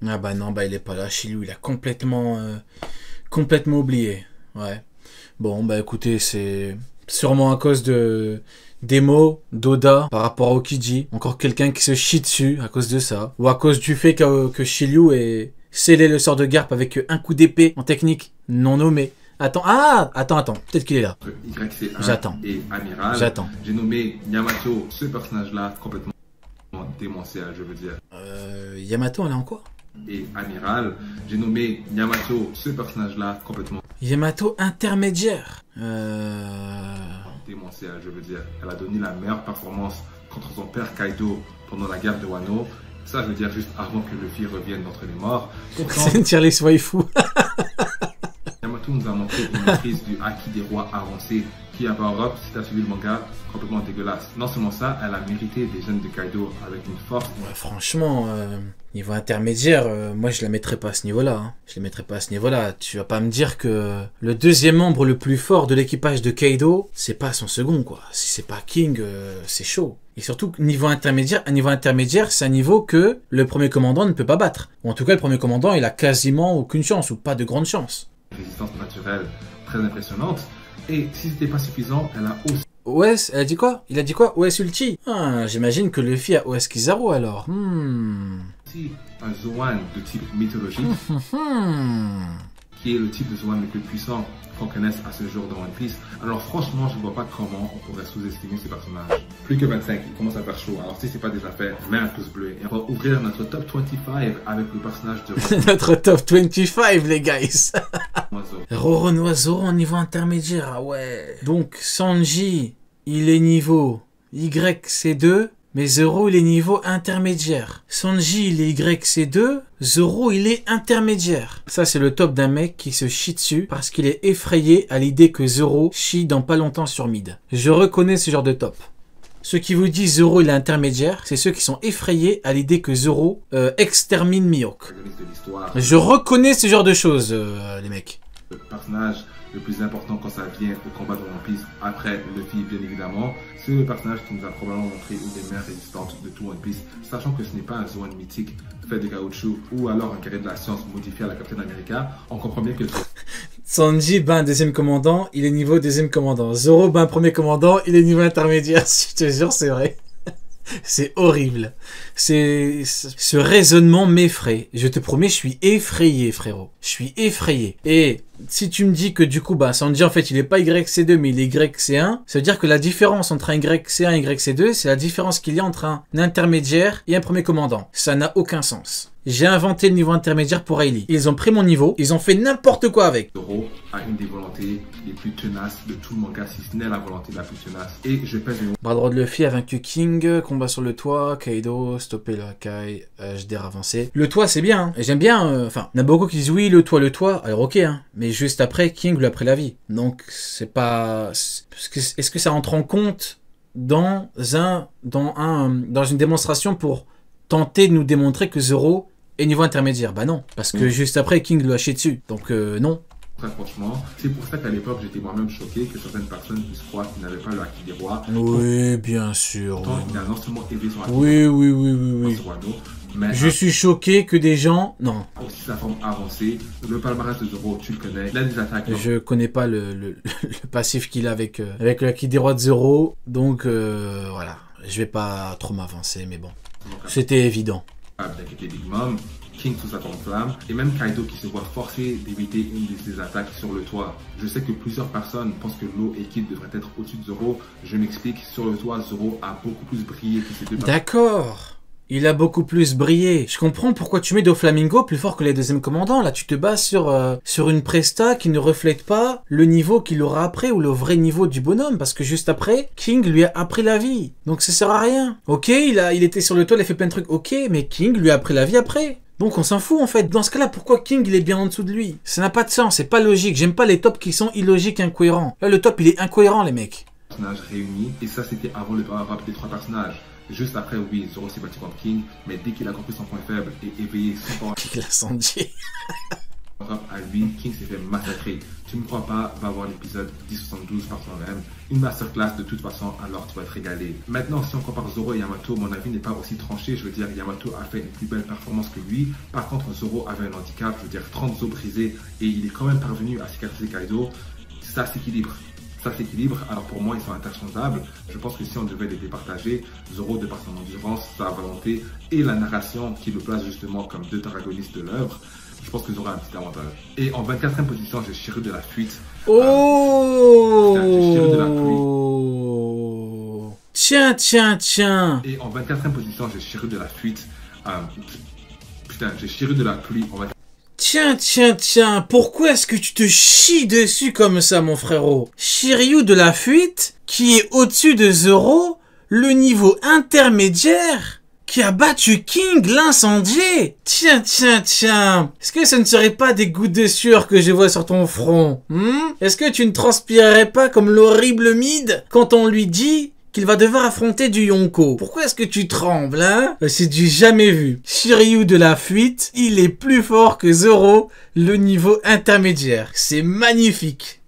Ah bah non, bah il est pas là. Shiryu, il a complètement oublié. Ouais. Bon, bah écoutez, c'est sûrement à cause de des mots d'Oda par rapport à Aokiji. Encore quelqu'un qui se chie dessus à cause de ça. Ou à cause du fait que Shiryu ait scellé le sort de Garp avec un coup d'épée en technique non nommée. Attends, peut-être qu'il est là. J'attends. Et Amiral. J'attends. J'ai nommé Yamato, ce personnage-là, complètement démentiel, je veux dire. Yamato, elle est en quoi? Et Amiral, j'ai nommé Yamato, ce personnage-là, complètement Yamato intermédiaire. démentiel, je veux dire. Elle a donné la meilleure performance contre son père Kaido pendant la guerre de Wano. Ça, je veux dire, juste avant que Luffy revienne d'entre les morts. C'est une tier list waifu. Yamato nous a montré une maîtrise du Haki des rois avancé qui a power up, si tu as suivi le manga, complètement dégueulasse. Non seulement ça, elle a mérité des jeunes de Kaido avec une force. Ouais, franchement, niveau intermédiaire, moi je la mettrais pas à ce niveau-là. Hein. Je la mettrais pas à ce niveau-là. Tu vas pas me dire que le deuxième membre le plus fort de l'équipage de Kaido, c'est pas son second, quoi. Si c'est pas King, c'est chaud. Et surtout, niveau intermédiaire, c'est un niveau que le premier commandant ne peut pas battre. Ou en tout cas, le premier commandant, il a quasiment aucune chance, ou pas de grande chance. Résistance naturelle très impressionnante. Et si c'était pas suffisant, elle a aussi... OS, elle a dit quoi? Il a dit quoi? OS ulti? Ah, j'imagine que Luffy a OS Kizaru alors. aussi un Zoan de type mythologique, qui est le type de Zoan le plus puissant qu'on connaisse à ce jour dans One Piece. Alors franchement, je ne vois pas comment on pourrait sous-estimer ce personnage. Plus que 25, il commence à faire chaud. Alors si c'est pas déjà fait, mets un pouce bleu. Et on va ouvrir notre top 25 avec le personnage de... Notre top 25 les guys. Roronoiseau en niveau intermédiaire, ah ouais. Donc Sanji, il est niveau YC2, mais Zoro il est niveau intermédiaire. Sanji il est YC2, Zoro il est intermédiaire. Ça c'est le top d'un mec qui se chie dessus parce qu'il est effrayé à l'idée que Zoro chie dans pas longtemps sur mid. Je reconnais ce genre de top. Ceux qui vous disent Zoro il est intermédiaire, c'est ceux qui sont effrayés à l'idée que Zoro extermine Mihawk. Je reconnais ce genre de choses, les mecs. Le personnage le plus important quand ça vient au combat de One Piece, après Luffy bien évidemment, c'est le personnage qui nous a probablement montré une des meilleures résistantes de tout One Piece, sachant que ce n'est pas un Zoan mythique fait de caoutchouc ou alors un carré de la science modifié à la Captain America, on comprend bien que... Sanji bat un deuxième commandant, il est niveau deuxième commandant. Zoro bat un premier commandant, il est niveau intermédiaire, je te jure c'est vrai. C'est horrible. Ce raisonnement m'effraie. Je te promets, je suis effrayé, frérot. Je suis effrayé. Et si tu me dis que du coup, bah, Sanji, en fait, il est pas YC2, mais il est YC1, ça veut dire que la différence entre un YC1 et YC2, c'est la différence qu'il y a entre un intermédiaire et un premier commandant. Ça n'a aucun sens. J'ai inventé le niveau intermédiaire pour Hailey. Ils ont pris mon niveau, ils ont fait n'importe quoi avec. Zoro a une des volontés les plus tenaces de tout le manga, si ce n'est la volonté la plus tenace. Et je pèse une... Bras droit de Luffy a vaincu King, combat sur le toit, Kaido, stopper le Hakai, HDR avancé. Le toit c'est bien, hein. J'aime bien, enfin, il y en a beaucoup qui disent oui, le toit, alors ok, hein. Mais juste après, King lui a pris la vie. Donc c'est pas... Est-ce que ça entre en compte dans une démonstration pour tenter de nous démontrer que Zoro et niveau intermédiaire? Bah non, parce que juste après, King lui a chié dessus. Donc non. Très franchement, c'est pour ça qu'à l'époque, j'étais moi-même choqué que certaines personnes puissent croire qu'ils n'avaient pas le Haki des rois. Oui, bien sûr. Pourtant, il a non seulement aidé son Haki oui. sur Wano, mais je suis choqué que des gens... Non. Aussi sa forme avancée. Le palmarès de Zoro, tu le connais. Il a des attaques. Je connais pas le passif qu'il a avec le Haki des rois de Zoro. Donc voilà. Je vais pas trop m'avancer, mais bon. C'était évident. D'inquiéter Big Mom, King sous sa forme flamme, et même Kaido qui se voit forcé d'éviter une de ses attaques sur le toit. Je sais que plusieurs personnes pensent que l'eau et Kid devraient être au-dessus de Zoro. Je m'explique, sur le toit, Zoro a beaucoup plus brillé que ces deux personnes. D'accord. Il a beaucoup plus brillé. Je comprends pourquoi tu mets Doflamingo plus fort que les deuxièmes commandants. Là, tu te bases sur une presta qui ne reflète pas le niveau qu'il aura après ou le vrai niveau du bonhomme. Parce que juste après, King lui a appris la vie. Donc ça sert à rien. Ok, il était sur le toit, il a fait plein de trucs. Ok, mais King lui a appris la vie après. Donc on s'en fout en fait. Dans ce cas-là, pourquoi King il est bien en dessous de lui? Ça n'a pas de sens, c'est pas logique. J'aime pas les tops qui sont illogiques, incohérents. Là, le top il est incohérent, les mecs. Personnages réunis, et ça c'était avant le power-up des trois personnages. Juste après, oui, Zoro s'est battu contre King, mais dès qu'il a compris son point faible et éveillé son power Il a senti. drop à lui, King s'est fait massacrer. Tu ne me crois pas, va voir l'épisode 1072 par toi-même. Une masterclass de toute façon, alors tu vas être régalé. Maintenant, si on compare Zoro et Yamato, mon avis n'est pas aussi tranché. Je veux dire, Yamato a fait une plus belle performance que lui. Par contre, Zoro avait un handicap, je veux dire 30 os brisés, et il est quand même parvenu à cicatriser Kaido. Ça s'équilibre. Ça s'équilibre, alors pour moi ils sont interchangeables. Je pense que si on devait les départager, Zoro de par son endurance, sa volonté et la narration qui le place justement comme deux antagonistes de l'œuvre, je pense que Zoro a un petit avantage. Et en 24e position, j'ai Shiryu de la fuite. Oh j'ai Shiryu de la pluie. Tiens. Et en 24e position, j'ai Shiryu de la fuite. J'ai Shiryu de la pluie. Tiens, pourquoi est-ce que tu te chies dessus comme ça, mon frérot? Shiryu de la fuite, qui est au-dessus de Zoro, le niveau intermédiaire, qui a battu King, l'incendié. Tiens. Est-ce que ce ne serait pas des gouttes de sueur que je vois sur ton front? Est-ce que tu ne transpirerais pas comme l'horrible Mid quand on lui dit qu'il va devoir affronter du Yonko? Pourquoi est-ce que tu trembles, hein? C'est du jamais vu. Shiryu de la fuite, il est plus fort que Zoro, le niveau intermédiaire. C'est magnifique.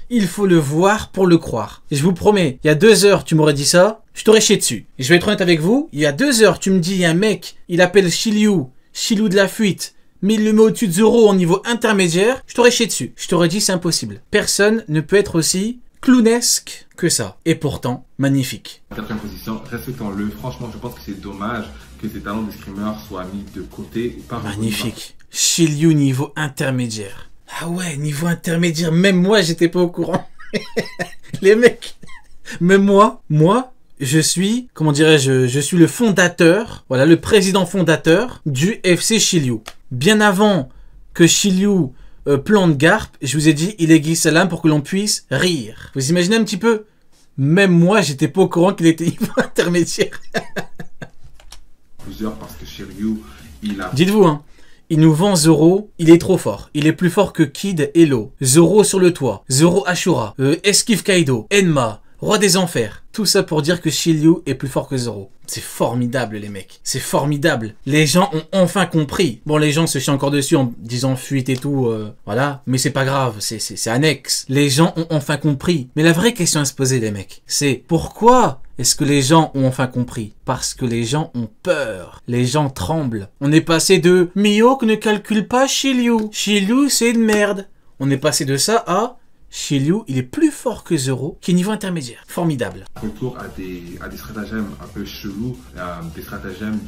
Il faut le voir pour le croire. Et je vous promets, il y a 2 heures, tu m'aurais dit ça, je t'aurais chié dessus. Et je vais être honnête avec vous, il y a 2 heures, tu me dis, il y a un mec, il appelle Shiryu de la fuite, mais il le met au-dessus de Zoro au niveau intermédiaire, je t'aurais chié dessus. Je t'aurais dit, c'est impossible. Personne ne peut être aussi clownesque que ça. Et pourtant, magnifique. 4e position, respectons-le. Franchement, je pense que c'est dommage que ces talents d'escrimeur soient mis de côté. Magnifique. Shiryu niveau intermédiaire. Ah ouais, niveau intermédiaire. Même moi, j'étais pas au courant. Les mecs. Même moi, je suis, comment dirais-je, je suis le fondateur, voilà, le président fondateur du FC Shiryu. Bien avant que Shiryu plante Garp, je vous ai dit, il aiguise sa lame pour que l'on puisse rire. Vous imaginez un petit peu? Même moi, j'étais pas au courant qu'il était niveau intermédiaire. Plusieurs parce que Shiryu, il a... Dites-vous, hein, il nous vend Zoro, il est trop fort. Il est plus fort que Kid et Lo. Zoro sur le toit, Zoro Ashura, esquive Kaido, Enma, Roi des Enfers. Tout ça pour dire que Shiryu est plus fort que Zoro. C'est formidable, les mecs. C'est formidable. Les gens ont enfin compris. Bon, les gens se chient encore dessus en disant fuite et tout, voilà. Mais c'est pas grave, c'est annexe. Les gens ont enfin compris. Mais la vraie question à se poser, les mecs, c'est pourquoi est-ce que les gens ont enfin compris? Parce que les gens ont peur. Les gens tremblent. On est passé de Mihawk ne calcule pas Shiryu. Shiryu, c'est une merde. On est passé de ça à Shiryu, il est plus fort que Zoro, qui est niveau intermédiaire. Formidable. Retour à des stratagèmes un peu chelous, des stratagèmes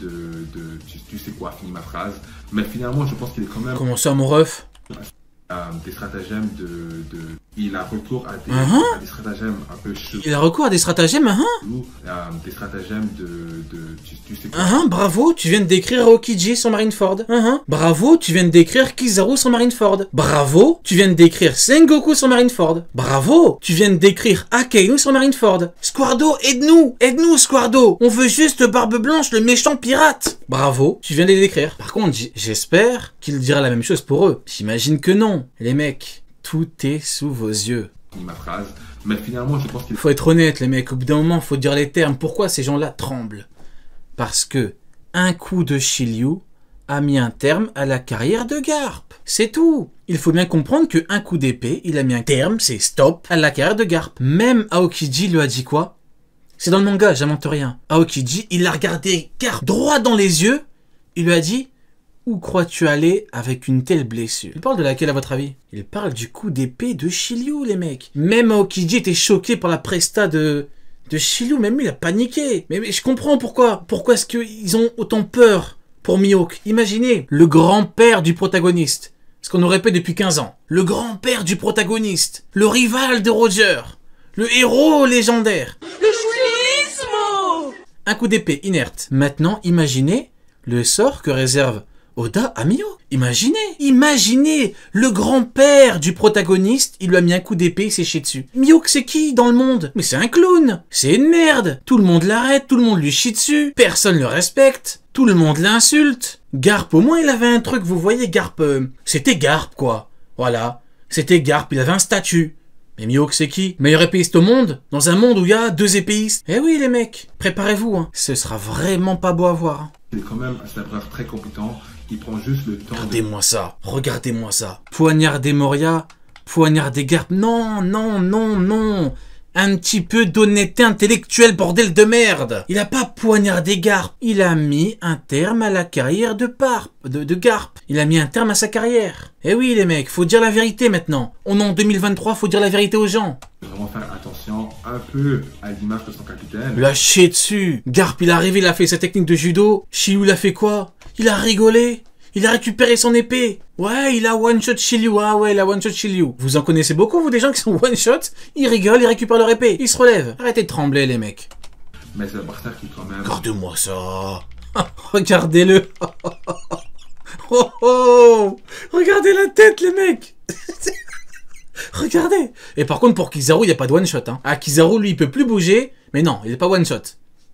tu sais quoi, finis ma phrase. Mais finalement, je pense qu'il est quand même... Comment ça, mon ref? Des stratagèmes il a recours à des stratagèmes un peu chelous. Il a recours à des stratagèmes, des stratagèmes tu sais quoi. Bravo, tu viens de décrire Aokiji sur Marineford. Bravo, tu viens de décrire Kizaru sur Marineford. Bravo, tu viens de décrire Sengoku sur Marineford. Bravo, tu viens de décrire Akainu sur Marineford. Squardo, aide-nous Squardo. On veut juste Barbe Blanche, le méchant pirate. Bravo, tu viens de les décrire. Par contre, j'espère qu'il dira la même chose pour eux. J'imagine que non. Les mecs, tout est sous vos yeux. Ma phrase. Mais finalement, je pense qu'il faut être honnête, les mecs. Au bout d'un moment, faut dire les termes. Pourquoi ces gens-là tremblent? Parce que un coup de Shiryu a mis un terme à la carrière de Garp. C'est tout. Il faut bien comprendre qu'un coup d'épée, il a mis un terme, c'est stop, à la carrière de Garp. Même Aokiji lui a dit quoi? C'est dans le manga, j'invente rien. Aokiji, il a regardé Garp droit dans les yeux. Il lui a dit: où crois-tu aller avec une telle blessure? Il parle de laquelle à votre avis? Il parle du coup d'épée de Shiryu, les mecs. Même Aokiji était choqué par la presta de Shiryu, même lui il a paniqué. Mais je comprends pourquoi. Pourquoi est-ce qu'ils ont autant peur pour Mihawk? Imaginez, le grand-père du protagoniste. Ce qu'on nous répète depuis 15 ans. Le grand-père du protagoniste. Le rival de Roger. Le héros légendaire. Le chouisme! Un coup d'épée inerte. Maintenant, imaginez le sort que réserve Oda à Mihawk. Imaginez, le grand-père du protagoniste, il lui a mis un coup d'épée, il s'est chié dessus. Mihawk, c'est qui dans le monde? Mais c'est un clown, c'est une merde. Tout le monde l'arrête, tout le monde lui chie dessus, personne le respecte, tout le monde l'insulte. Garp, au moins, il avait un truc, vous voyez, Garp, c'était Garp, quoi. Voilà, c'était Garp, il avait un statut. Mais Mihawk, c'est qui? Meilleur épéiste au monde? Dans un monde où il y a 2 épéistes? Eh oui, les mecs, préparez-vous, hein. Ce sera vraiment pas beau à voir. Il est quand même un sabreur très compétent. Il prend juste le temps. Regardez-moi ça. Poignarder Moria, poignarder Garp. Non, non, non, non. Un petit peu d'honnêteté intellectuelle, bordel de merde. Il a pas poignardé Garp. Il a mis un terme à la carrière de Garp. Il a mis un terme à sa carrière. Eh oui, les mecs, faut dire la vérité maintenant. On est en 2023, faut dire la vérité aux gens. Vraiment faire attention un peu à l'image de son capitaine. Lâchez dessus. Garp, il est arrivé, il a fait sa technique de judo. Shiryu, il a fait quoi? Il a rigolé. Il a récupéré son épée. Ouais, il a one-shot Shiryu. Ah ouais, il a one-shot Shiryu. Vous en connaissez beaucoup, vous, des gens qui sont one-shot? Ils rigolent, ils récupèrent leur épée. Ils se relèvent. Arrêtez de trembler, les mecs. Mais c'est un adversaire qui, quand même... Regardez-moi ça. Regardez-le. Oh oh. Regardez la tête, les mecs. Regardez. Et par contre, pour Kizaru, il n'y a pas de one-shot. Hein. Ah, Kizaru, lui, il peut plus bouger. Mais non, il n'est pas one-shot.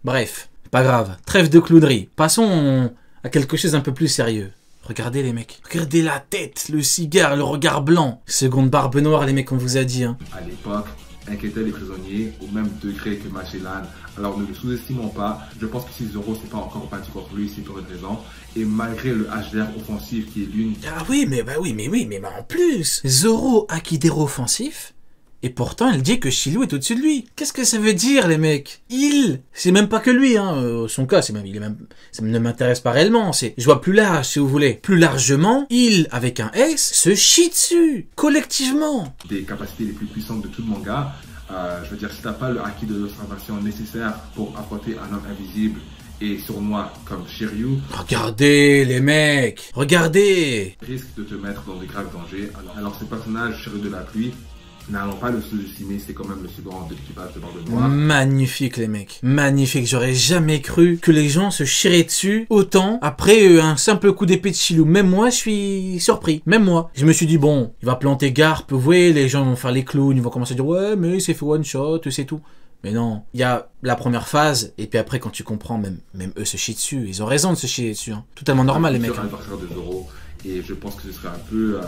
Bref, pas grave. Trêve de clownerie. Passons à quelque chose un peu plus sérieux. Regardez les mecs. Regardez la tête, le cigare, le regard blanc. Seconde barbe noire, les mecs, on vous a dit. Hein. À l'époque, inquiétait les prisonniers au même degré que Magellan. Alors ne le sous-estimons pas. Je pense que si Zoro s'est pas encore battu contre lui, c'est pour une raison. Et malgré le HDR offensif qui est l'une... Ah oui, mais en plus, Zoro Akidero offensif. Et pourtant, elle dit que Shiryu est au-dessus de lui. Qu'est-ce que ça veut dire, les mecs? C'est même pas que lui, hein. Son cas, ça ne m'intéresse pas réellement. Je vois plus large, si vous voulez. Plus largement, avec un S, se chie dessus, collectivement. Des capacités les plus puissantes de tout le manga. Je veux dire, si t'as pas le haki de l'observation nécessaire pour affronter un homme invisible et sournois comme Shiryu, regardez les mecs, regardez, risque de te mettre dans de graves dangers. Alors ce personnage, Shiryu de la pluie, n'allons pas le sous-estimer, c'est quand même le second de l'équipage de Barbe Noire. Magnifique les mecs, magnifique. J'aurais jamais cru que les gens se chiraient dessus autant après un simple coup d'épée de Shiryu. Même moi, je suis surpris. Même moi. Je me suis dit, bon, il va planter Garp, vous voyez, les gens vont faire les clowns, ils vont commencer à dire, ouais, mais c'est fait one shot, c'est tout. Mais non, il y a la première phase, et puis après, quand tu comprends, même eux se chient dessus. Ils ont raison de se chier dessus. Hein. Totalement normal, les mecs. C'est un adversaire de Zoro, et je pense que ce serait un peu...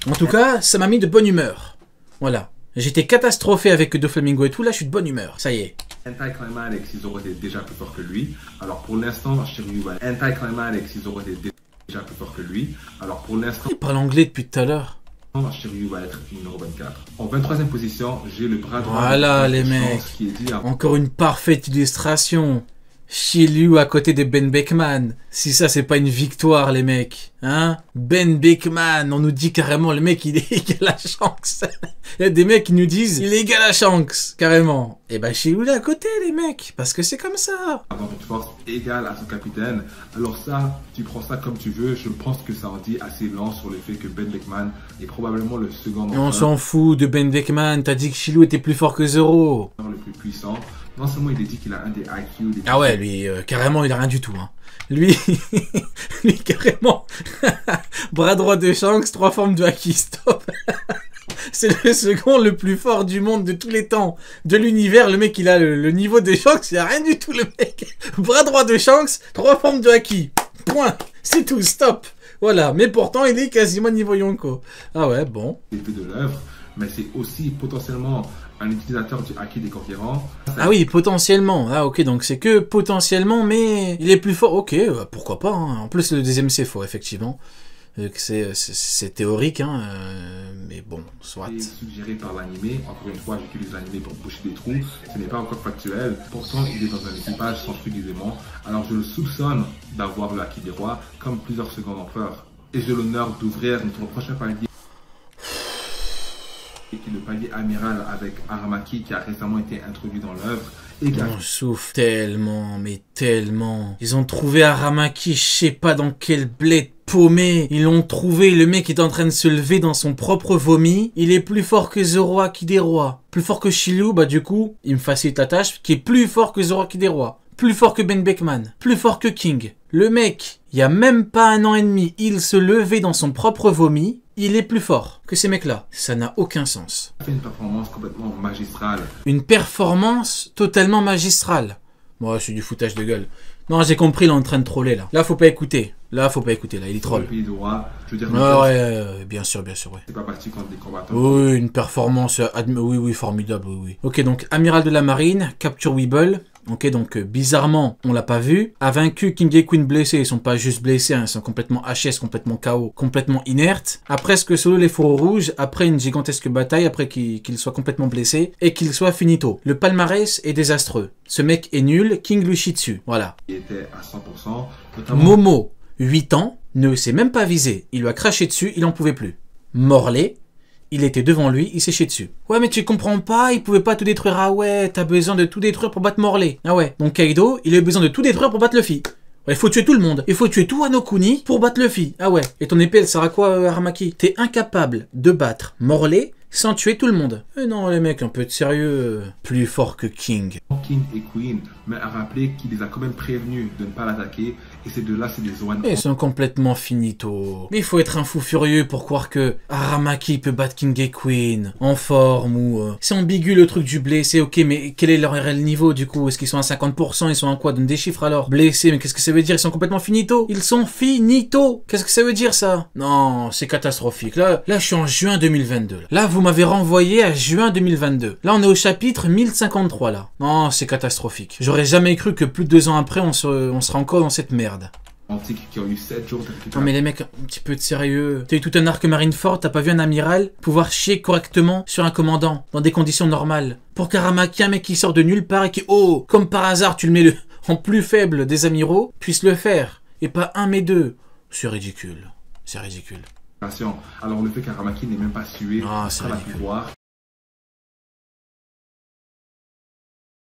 En tout cas, ça m'a mis de bonne humeur. Voilà. J'étais catastrophé avec Doflamingo et tout, là je suis de bonne humeur, ça y est. Anti-climatic si Zoro était déjà plus fort que lui. Alors pour l'instant, Shiryu va anti-climatic si Zoro était déjà plus fort que lui. Alors pour l'instant... Il parle anglais depuis tout à l'heure. Shiryu va être numéro 24. En 23e position, j'ai le bras droit. Voilà les mecs. Qui est dit, encore une parfaite illustration. Shiryu à côté de Ben Beckman. Si ça c'est pas une victoire les mecs, hein? Ben Beckman, on nous dit carrément le mec il est égal à Shanks. Il y a des mecs qui nous disent il est égal à Shanks, carrément. Et bah Shiryu il est à côté les mecs, parce que c'est comme ça. Avoir une force égale à son capitaine. Alors ça, tu prends ça comme tu veux. Je pense que ça en dit assez long sur le fait que Ben Beckman est probablement le second. On s'en fout de Ben Beckman. T'as dit que Shiryu était plus fort que Zoro. Le plus puissant. Non seulement il a dit qu'il a un des IQ... Ah ouais, lui, carrément, il a rien du tout. Hein. Lui, lui, carrément, bras droit de Shanks, 3 formes de Haki, stop. C'est le second le plus fort du monde de tous les temps. De l'univers, le mec, il a le niveau de Shanks, il a rien du tout, le mec. Bras droit de Shanks, 3 formes de Haki. Point. C'est tout, stop. Voilà, mais pourtant, il est quasiment niveau Yonko. Ah ouais, bon. C'est de l'œuvre, mais c'est aussi potentiellement... un utilisateur du haki des conquérants. Ah oui, potentiellement. Ah ok, donc c'est que potentiellement, mais il est plus fort. Ok, pourquoi pas. Hein. En plus, le deuxième c'est faux, effectivement. C'est théorique, hein, mais bon, soit. C'est suggéré par l'animé. Encore une fois, j'utilise l'animé pour boucher des trous. Ce n'est pas encore factuel. Pourtant, il est dans un équipage sans aisément. Alors, je le soupçonne d'avoir le haki des rois, comme plusieurs secondes empereurs. Et j'ai l'honneur d'ouvrir notre prochain palier. Qui est le palier amiral avec Aramaki qui a récemment été introduit dans l'œuvre. On souffre tellement, mais tellement. Ils ont trouvé Aramaki, je sais pas dans quel bled paumé. Ils l'ont trouvé, le mec est en train de se lever dans son propre vomi. Il est plus fort que Zoro Akidero. Plus fort que Shiryu, bah du coup, il me facilite la tâche, qui est plus fort que Zoro Akidero. Plus fort que Ben Beckman. Plus fort que King. Le mec, il y a même pas un an et demi, il se levait dans son propre vomi. Il est plus fort que ces mecs-là. Ça n'a aucun sens. Il fait une performance complètement magistrale. Une performance totalement magistrale. Moi, c'est du foutage de gueule. Non, j'ai compris, il est en train de troller, là. Là, faut pas écouter. Là, il troll. Le pays de roi, je veux dire... ouais, bien sûr, ouais. C'est pas parti contre des combattants. Oui, une performance... oui, formidable, oui. Ok, donc, amiral de la marine, capture Weeble. Ok, donc bizarrement, on l'a pas vu. A vaincu King et Queen blessés. Ils sont pas juste blessés, hein, ils sont complètement HS, complètement KO, complètement inertes. A presque solo les fourreaux rouges, après une gigantesque bataille, après qu'il soit complètement blessé et qu'il soit finito. Le palmarès est désastreux. Ce mec est nul, King lui chie dessus. Voilà. Il était à 100%. Notamment... Momo, 8 ans, ne s'est même pas visé. Il lui a craché dessus, il en pouvait plus. Morlaix, il était devant lui, il s'est chié dessus. Ouais, mais tu comprends pas, il pouvait pas tout détruire. Ah ouais, t'as besoin de tout détruire pour battre Morlaix. Ah ouais, donc Kaido, il a eu besoin de tout détruire pour battre Luffy. Ouais, il faut tuer tout le monde. Il faut tuer tout Wano Kuni pour battre Luffy. Ah ouais, et ton épée, elle sert à quoi, Aramaki? T'es incapable de battre Morlaix sans tuer tout le monde. Eh non, les mecs, un peu de sérieux. Plus fort que King. King et Queen, mais à rappeler qu'il les a quand même prévenus de ne pas l'attaquer. Et ces deux-là, c'est des Zoan. Ils sont complètement finito. Mais il faut être un fou furieux pour croire que Aramaki peut battre King et Queen en forme ou... C'est ambigu le truc du blessé, ok, mais quel est leur réel niveau du coup? Est-ce qu'ils sont à 50%? Ils sont à quoi? Donne des chiffres alors. Blessés, mais qu'est-ce que ça veut dire? Ils sont complètement finito. Ils sont finito. Qu'est-ce que ça veut dire ça? Non, c'est catastrophique. Là, je suis en juin 2022. Là, vous m'avez renvoyé à juin 2022. Là, on est au chapitre 1053 là. Non, c'est catastrophique. J'aurais jamais cru que plus de 2 ans après, on serait encore dans cette merde. Antique qui ont eu 7 jours de récupération. Non mais les mecs, un petit peu de sérieux. T'as eu tout un arc Marineford, t'as pas vu un amiral pouvoir chier correctement sur un commandant, dans des conditions normales. Pour qu'Aramaki, un mec qui sort de nulle part et qui, oh, comme par hasard, tu le mets en plus faible des amiraux, puisse le faire. Et pas un mais deux. C'est ridicule. C'est ridicule. Alors le fait qu'Aramaki n'ait même pas sué, Ah, c'est ridicule. pouvoir.